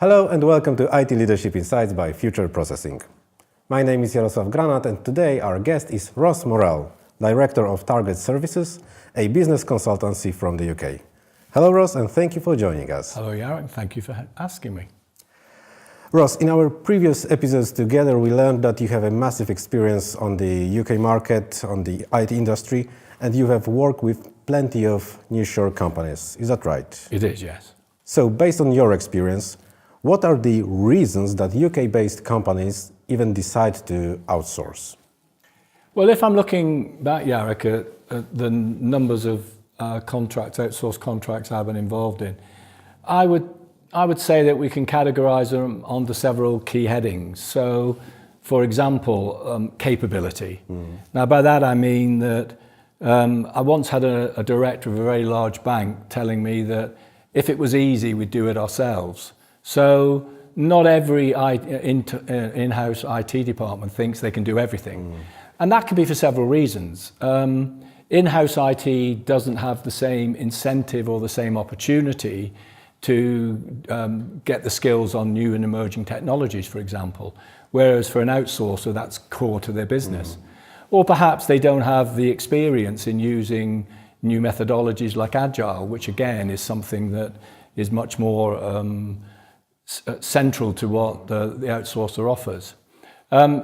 Hello and welcome to IT Leadership Insights by Future Processing. My name is Jarosław Granat and today our guest is Ross Morrell, Director of Target Services, a business consultancy from the UK. Hello Ross and thank you for joining us. Hello Jarek, thank you for asking me. Ross, in our previous episodes together we learned that you have a massive experience on the UK market, on the IT industry, and you have worked with plenty of nearshore companies. Is that right? It is, yes. So based on your experience, what are the reasons that UK-based companies even decide to outsource? Well, if I'm looking back, Jarek, at the numbers of outsourced contracts I've been involved in, I would say that we can categorize them onto several key headings. So, for example, capability. Now, by that I mean that I once had a director of a very large bank telling me that if it was easy, we'd do it ourselves. So not every in-house IT department thinks they can do everything. And that can be for several reasons. In-house IT doesn't have the same incentive or the same opportunity to get the skills on new and emerging technologies, for example, whereas for an outsourcer, that's core to their business. Or perhaps they don't have the experience in using new methodologies like Agile, which again is something that is much more central to what the outsourcer offers.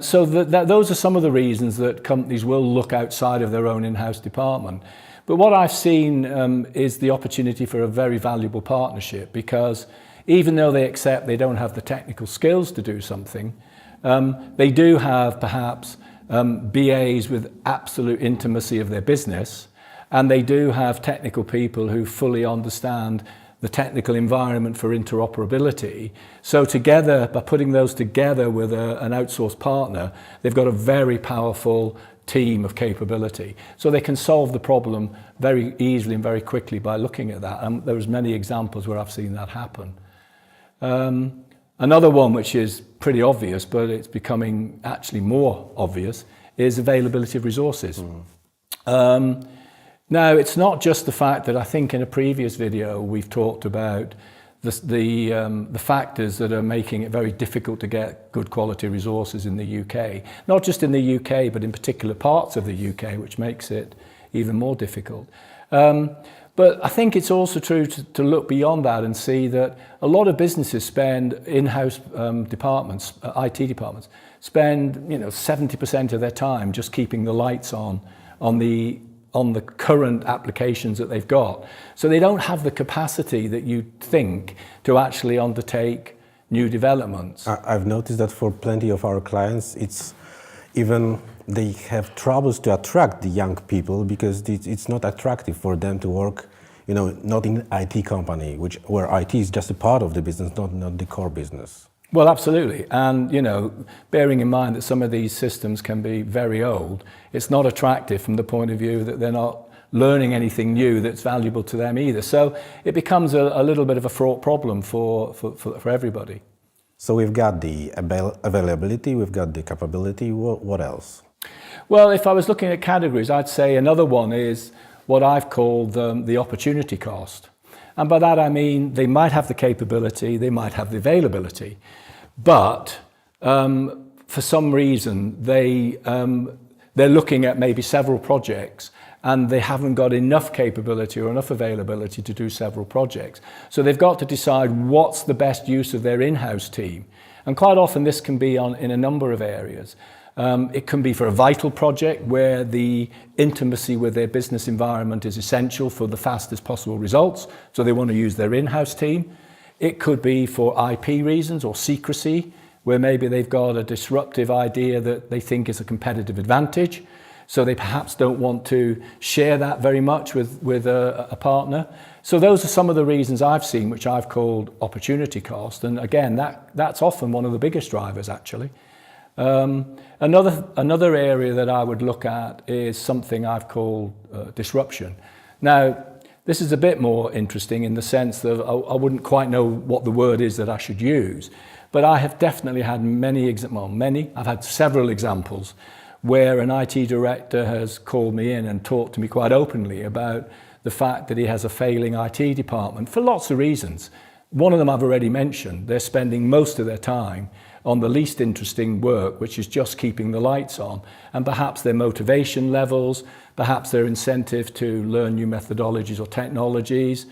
So those are some of the reasons that companies will look outside of their own in-house department. But what I've seen is the opportunity for a very valuable partnership, because even though they accept they don't have the technical skills to do something, they do have perhaps BAs with absolute intimacy of their business, and they do have technical people who fully understand the technical environment for interoperability. So together, by putting those together with an outsourced partner, they've got a very powerful team of capability. So they can solve the problem very easily and very quickly by looking at that. And there's many examples where I've seen that happen. Another one which is pretty obvious, but it's becoming actually more obvious, is availability of resources. Now, it's not just the fact that I think in a previous video we've talked about the factors that are making it very difficult to get good quality resources in the UK. Not just in the UK, but in particular parts of the UK, which makes it even more difficult. But I think it's also true to look beyond that and see that a lot of businesses spend in-house departments, IT departments, spend 70% of their time just keeping the lights on the current applications that they've got. So they don't have the capacity that you'd think to actually undertake new developments. I've noticed that for plenty of our clients, they have troubles to attract the young people because it's not attractive for them to work, not in an IT company, where IT is just a part of the business, not the core business. Well, absolutely. And, bearing in mind that some of these systems can be very old, it's not attractive from the point of view that they're not learning anything new that's valuable to them either. So it becomes a little bit of a fraught problem for everybody. So we've got the availability, we've got the capability. What else? Well, if I was looking at categories, I'd say another one is what I've called the opportunity cost. And by that I mean they might have the capability, they might have the availability, but for some reason they're looking at maybe several projects and they haven't got enough capability or enough availability to do several projects. So they've got to decide what's the best use of their in-house team. And quite often this can be in a number of areas. It can be for a vital project where the intimacy with their business environment is essential for the fastest possible results, so they want to use their in-house team. It could be for IP reasons or secrecy, where maybe they've got a disruptive idea that they think is a competitive advantage, so they perhaps don't want to share that very much with a partner. So those are some of the reasons I've seen, which I've called opportunity cost, and again, that's often one of the biggest drivers actually. Another area that I would look at is something I've called disruption. Now, this is a bit more interesting in the sense that I wouldn't quite know what the word is that I should use, but I have definitely had I've had several examples where an IT director has called me in and talked to me quite openly about the fact that he has a failing IT department for lots of reasons. One of them I've already mentioned. They're spending most of their time on the least interesting work, which is just keeping the lights on. And perhaps their motivation levels, perhaps their incentive to learn new methodologies or technologies,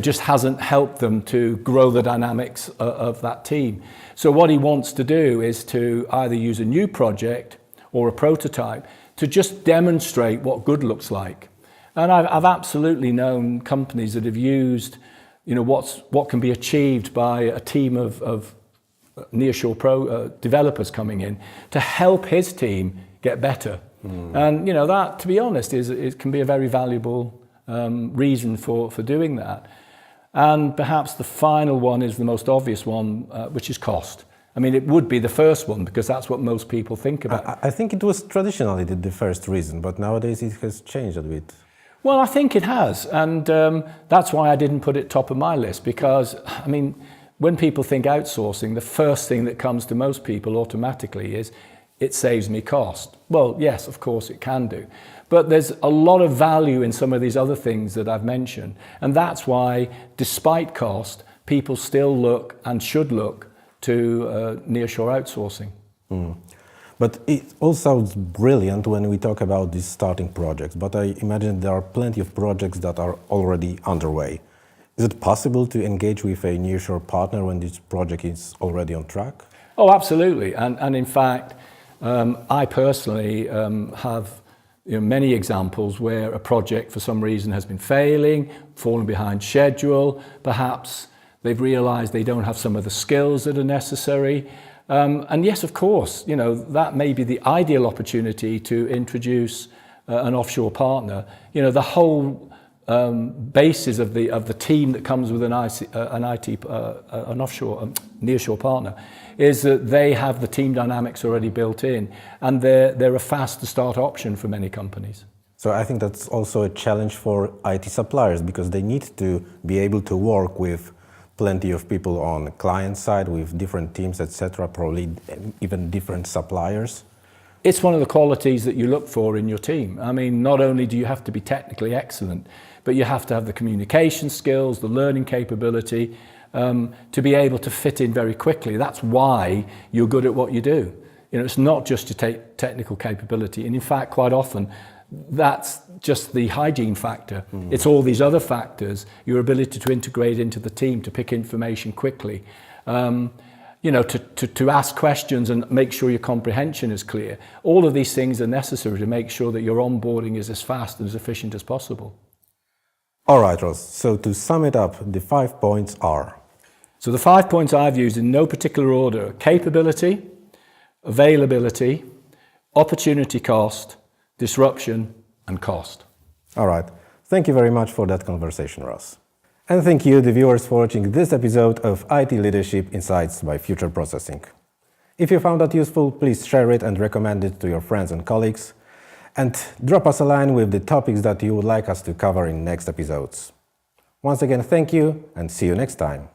just hasn't helped them to grow the dynamics of that team. So what he wants to do is to either use a new project or a prototype to just demonstrate what good looks like. And I've absolutely known companies that have used, what can be achieved by a team of nearshore developers coming in to help his team get better. And that, to be honest, it can be a very valuable reason for doing that. And perhaps the final one is the most obvious one, which is cost. I mean, it would be the first one because that's what most people think about. I think it was traditionally the first reason, but nowadays it has changed a bit. Well, I think it has, and that's why I didn't put it top of my list, because, I mean, when people think outsourcing, the first thing that comes to most people automatically is, it saves me cost. Well, yes, of course it can do. But there's a lot of value in some of these other things that I've mentioned. And that's why, despite cost, people still look and should look to nearshore outsourcing. But it all sounds brilliant when we talk about these starting projects. But I imagine there are plenty of projects that are already underway. Is it possible to engage with a nearshore partner when this project is already on track? Oh, absolutely. And in fact, I personally have many examples where a project for some reason has been failing, fallen behind schedule, perhaps they've realized they don't have some of the skills that are necessary. And yes, of course, that may be the ideal opportunity to introduce an offshore partner. The whole basis of the team that comes with an offshore, nearshore partner is that they have the team dynamics already built in, and they're a fast to start option for many companies. So I think that's also a challenge for IT suppliers, because they need to be able to work with plenty of people on the client side with different teams, etc., probably even different suppliers. It's one of the qualities that you look for in your team. I mean, not only do you have to be technically excellent, but you have to have the communication skills, the learning capability, to be able to fit in very quickly. That's why you're good at what you do. It's not just your technical capability. And in fact, quite often, that's just the hygiene factor. It's all these other factors, your ability to integrate into the team, to pick information quickly, to ask questions and make sure your comprehension is clear. All of these things are necessary to make sure that your onboarding is as fast and as efficient as possible. All right, Ross. So to sum it up, the 5 points are? So the 5 points I've used in no particular order: capability, availability, opportunity cost, disruption, and cost. All right. Thank you very much for that conversation, Ross. And thank you, the viewers, for watching this episode of IT Leadership Insights by Future Processing. If you found that useful, please share it and recommend it to your friends and colleagues. And drop us a line with the topics that you would like us to cover in next episodes. Once again, thank you, and see you next time.